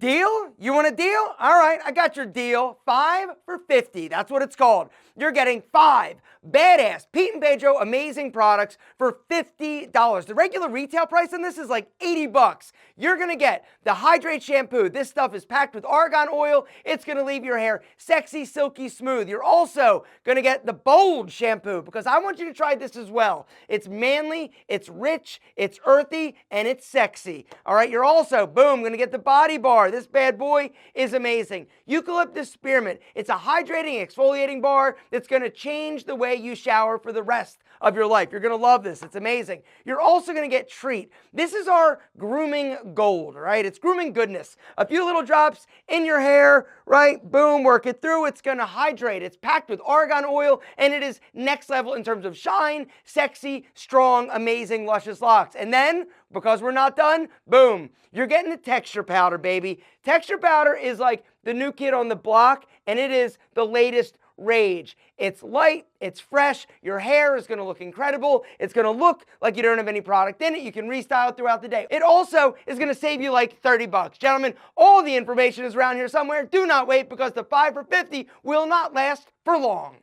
Deal? You want a deal? All right, I got your deal. 5 for 50. That's what it's called. You're getting 5 badass Pete and Pedro amazing products for $50. The regular retail price on this is like 80 bucks. You're gonna get the Hydrate shampoo. This stuff is packed with argan oil. It's gonna leave your hair sexy, silky, smooth. You're also gonna get the Bold shampoo because I want you to try this as well. It's manly, it's rich, it's earthy, and it's sexy. All right, you're also, boom, gonna get the Body Bar. This bad boy is amazing. Eucalyptus spearmint. It's a hydrating, exfoliating bar that's gonna change the way you shower for the rest of your life. You're gonna love this. It's amazing. You're also gonna get Treat. This is our Grooming Gold, right? It's grooming goodness. A few little drops in your hair, right? Boom, work it through. It's gonna hydrate. It's packed with argan oil, and it is next level in terms of shine, sexy, strong, amazing, luscious locks. And then, because we're not done, boom, you're getting the texture powder, baby. Texture powder is like the new kid on the block, and it is the latest rage. It's light, it's fresh, your hair is gonna look incredible, it's gonna look like you don't have any product in it, you can restyle it throughout the day. It also is gonna save you like 30 bucks. Gentlemen, all the information is around here somewhere. Do not wait because the 5 for 50 will not last for long.